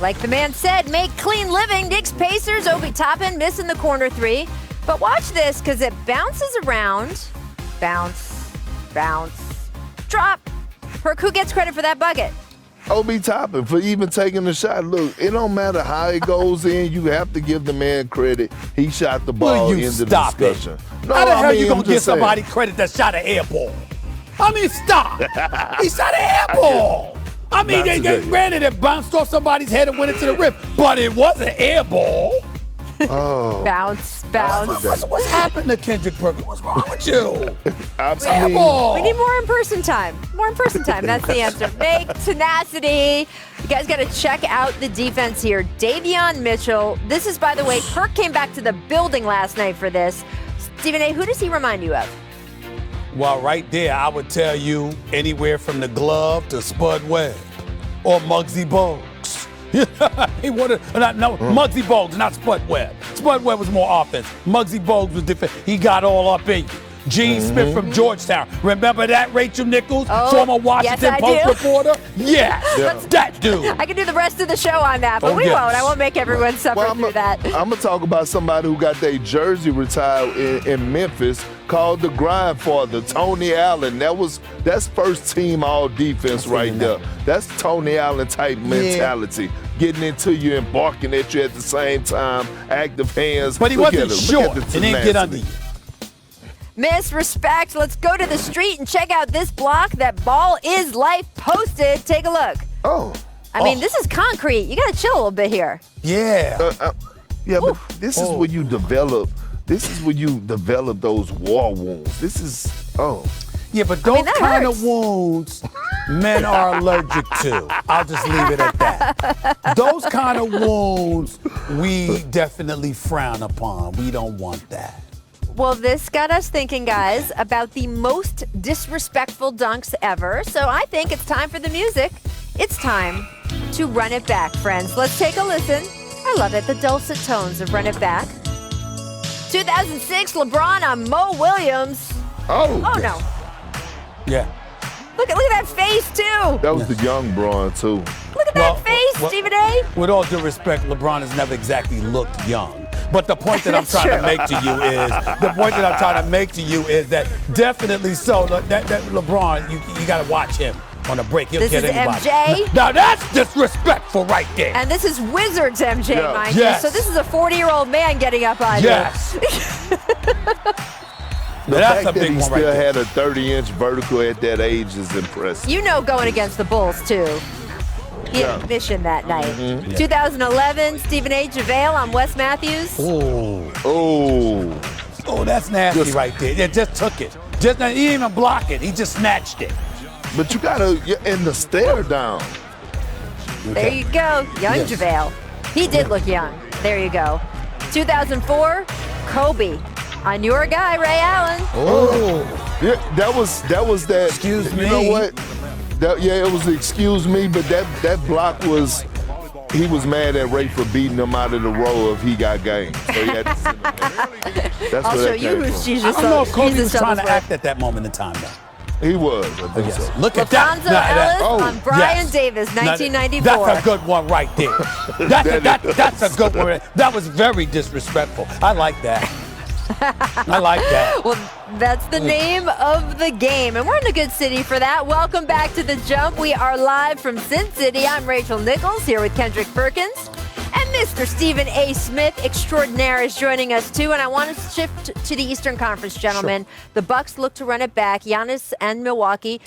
Like the man said, make clean living. Knicks Pacers, Obi Toppin missing the corner three. But watch this, because it bounces around. Bounce, bounce, drop. Perk, who gets credit for that bucket? Obi Toppin for even taking the shot. Look, it don't matter how it goes in. You have to give the man credit. He shot the ball in the discussion. No, how the hell you going to give somebody credit that shot an air ball? I mean, stop. He shot an air ball. I mean, granted, it bounced off somebody's head and went into the rim, but it was an air ball. Oh. Bounce, bounce. What's happened to Kendrick Perkins? What's wrong with you? Air ball. We need more in-person time. More in-person time. That's the answer. Make tenacity. You guys got to check out the defense here. Davion Mitchell. This is, by the way, Perk came back to the building last night for this. Stephen A., who does he remind you of? Well, right there, I would tell you anywhere from the glove to Spud Webb or Muggsy Bogues. Muggsy Bogues, not Spud Webb. Spud Webb was more offense. Muggsy Bogues was defense. He got all up in you. Gene Smith from Georgetown. Remember that, Rachel Nichols, former Washington Post reporter? Yes, that dude. I can do the rest of the show on that, but we won't. I won't make everyone suffer through that. I'm going to talk about somebody who got their jersey retired in Memphis called the Grindfather, Tony Allen. That's first team all defense right there. That's Tony Allen type mentality. Getting into you and barking at you at the same time, active hands. But he wasn't short and didn't get under you. Miss respect. Let's go to the street and check out this block that Ball is Life posted. Take a look. I mean, this is concrete. You got to chill a little bit here. Yeah. But this is where you develop. This is when you develop those war wounds. This is Yeah, but those kind of wounds men are allergic to. I'll just leave it at that. Those kind of wounds we definitely frown upon. We don't want that. Well, this got us thinking, guys, about the most disrespectful dunks ever. So I think it's time for the music. It's time to run it back, friends. Let's take a listen. I love it, the dulcet tones of Run It Back. 2006, LeBron on Mo Williams. Oh no. Yeah. Look at that face, too. That was the young Bron, too. Look at that face, Stephen A. With all due respect, LeBron has never exactly looked young. But the point that I'm trying to make to you is, that definitely so. That LeBron, you got to watch him on a break. He'll get anybody. This is MJ. Now that's disrespectful right there. And this is Wizards MJ, mind you. So this is a 40-year-old man getting up on you. The fact that he still had a 30-inch vertical at that age is impressive. You know, going against the Bulls, too. He had a mission that night. 2011, Stephen A. JaVale on Wes Matthews. Oh, that's nasty right there. Yeah, just took it. He didn't even block it. He just snatched it. But you got to, in the stare down. There you go, young JaVale. He did look young. There you go. 2004, Kobe. On your guy, Ray Allen. That was that. Excuse me. You know what? It was excuse me, but that block was. He was mad at Ray for beating him out of the row if he got game. So he had to send him back. That's I'll show you who she's just. I don't know if Kobe was trying to act at that moment in time, though. He was. I think so. Look at that. Ellis on Brian Davis, 1994. That's a good one right there. That's a good one. That was very disrespectful. I like that. I like that. Well, that's the name of the game, and we're in a good city for that. Welcome back to The Jump. We are live from Sin City. I'm Rachel Nichols here with Kendrick Perkins, and Mr. Stephen A. Smith extraordinaire is joining us too. And I want to shift to the Eastern Conference, gentlemen. Sure. The Bucks look to run it back. Giannis and Milwaukee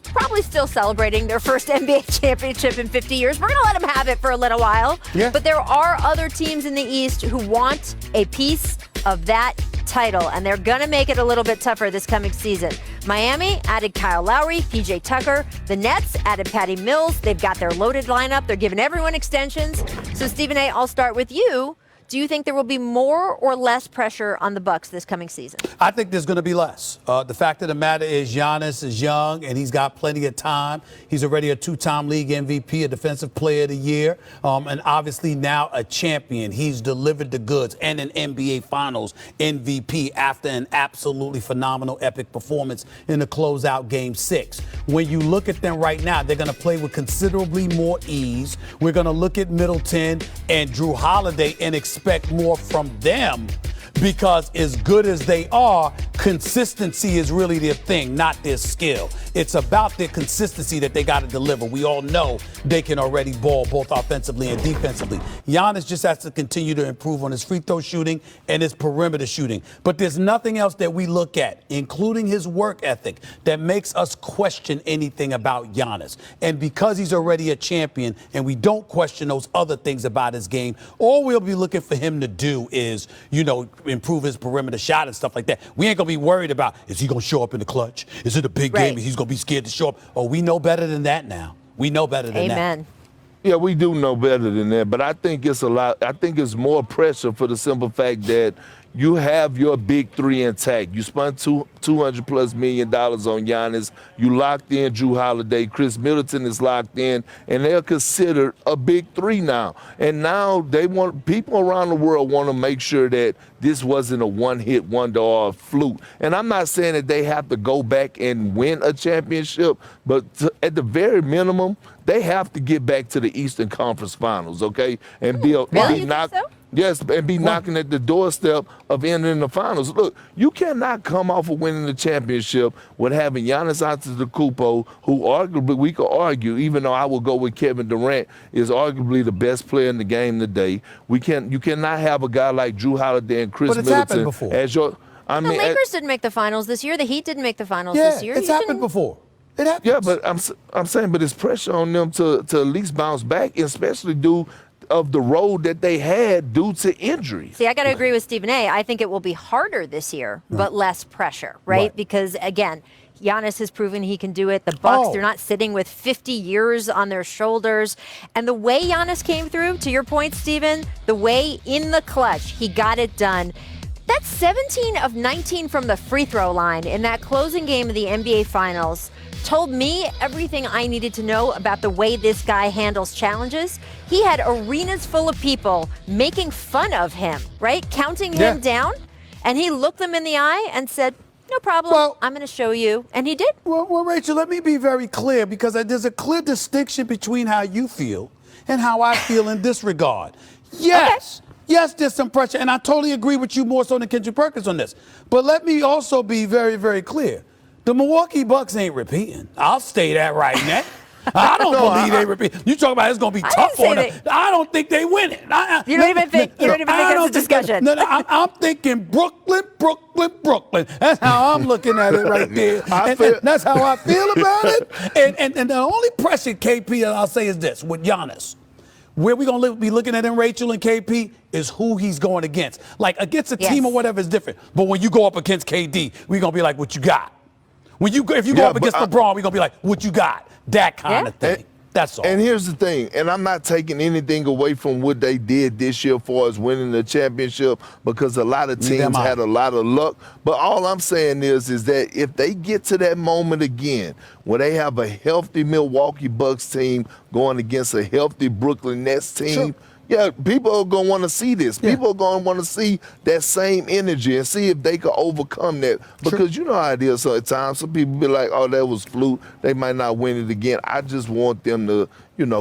probably still celebrating their first NBA championship in 50 years. We're going to let them have it for a little while. Yeah. But there are other teams in the East who want a piece of that title, and they're going to make it a little bit tougher this coming season. Miami added Kyle Lowry, PJ Tucker. The Nets added Patty Mills. They've got their loaded lineup. They're giving everyone extensions. So, Stephen A., I'll start with you. do you think there will be more or less pressure on the Bucks this coming season? I think there's going to be less. The fact of the matter is Giannis is young and he's got plenty of time. He's already a 2-time league MVP, a defensive player of the year, and obviously now a champion. He's delivered the goods and an NBA Finals MVP after an absolutely phenomenal, epic performance in the closeout Game 6. When you look at them right now, they're going to play with considerably more ease. We're going to look at Middleton and Drew Holiday and expect more from them, because as good as they are, consistency is really their thing, not their skill. It's about their consistency that they got to deliver. We all know they can already ball both offensively and defensively. Giannis just has to continue to improve on his free throw shooting and his perimeter shooting. But there's nothing else that we look at, including his work ethic, that makes us question anything about Giannis. And because he's already a champion and we don't question those other things about his game, all we'll be looking for him to do is, improve his perimeter shot and stuff like that. We ain't going to be worried about, is he going to show up in the clutch? Is it a big game and he's going to be scared to show up? Oh, we know better than that now. We know better than that. Amen. Yeah, we do know better than that, but I think it's it's more pressure for the simple fact that you have your big three intact. You spent $200+ million on Giannis. You locked in Drew Holiday. Chris Middleton is locked in, and they're considered a big three now. And now people around the world want to make sure that this wasn't a one-hit wonder or a fluke. And I'm not saying that they have to go back and win a championship, but at the very minimum, they have to get back to the Eastern Conference Finals, okay? And be knocked. Yes, and be knocking at the doorstep of entering the finals. Look, you cannot come off of winning the championship with having Giannis Antetokounmpo, who arguably, we could argue, even though I will go with Kevin Durant, is arguably the best player in the game today. You cannot have a guy like Drew Holiday and Chris Middleton as your. The Lakers didn't make the finals this year. The Heat didn't make the finals this year. It's happened before. It happens. Yeah, but I'm saying, but it's pressure on them to at least bounce back, especially due of the road that they had due to injuries. See, I got to agree with Stephen A. I think it will be harder this year, but less pressure, right? Because, again, Giannis has proven he can do it. The Bucks, they're not sitting with 50 years on their shoulders. And the way Giannis came through, to your point, Stephen, the way in the clutch he got it done, that's 17 of 19 from the free throw line in that closing game of the NBA Finals. Told me everything I needed to know about the way this guy handles challenges. He had arenas full of people making fun of him, right? Counting him down. And he looked them in the eye and said, no problem, I'm going to show you. And he did. Well, Rachel, let me be very clear, because there's a clear distinction between how you feel and how I feel in this regard. Yes. Okay. Yes, there's some pressure, and I totally agree with you more so than Kendrick Perkins on this. But let me also be very, very clear. The Milwaukee Bucks ain't repeating. I'll stay that right now. I don't believe they repeat. You talk about it's going to be tough on them. I don't think they win it. You don't even think that's a discussion. I'm thinking Brooklyn. That's how I'm looking at it right there. That's how I feel about it. And the only pressure, KP, that I'll say is this with Giannis. Where we're going to be looking at him, Rachel and KP, is who he's going against. Like, against a team or whatever is different. But when you go up against KD, we're going to be like, what you got? If you go up against LeBron, we're going to be like, what you got? That kind of thing. That's all. And here's the thing, and I'm not taking anything away from what they did this year as far as winning the championship, because a lot of teams had a lot of luck. But all I'm saying is that if they get to that moment again where they have a healthy Milwaukee Bucks team going against a healthy Brooklyn Nets team, people are going to want to see this. People are going to want to see that same energy and see if they can overcome that. Because you know how it is sometimes. Some people be like, oh, that was fluke. They might not win it again. I just want them to,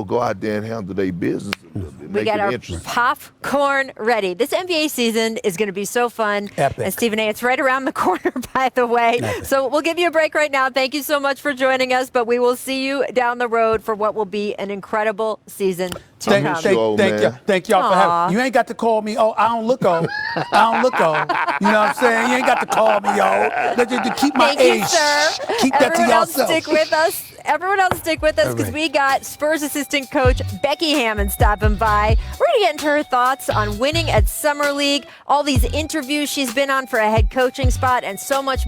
go out there and handle their business. We got our popcorn ready. This NBA season is going to be so fun. Epic. And Stephen A., it's right around the corner, by the way. Epic. So we'll give you a break right now. Thank you so much for joining us, but we will see you down the road for what will be an incredible season to come. Thank y'all for having me. You ain't got to call me, I don't look old. You know what I'm saying? You ain't got to call me old. To keep my age. Sir. Keep that to yourself. Everyone else stick with us because we got Spurs assistant coach Becky Hammond stopping by. We're going to get into her thoughts on winning at Summer League, all these interviews she's been on for a head coaching spot, and so much more.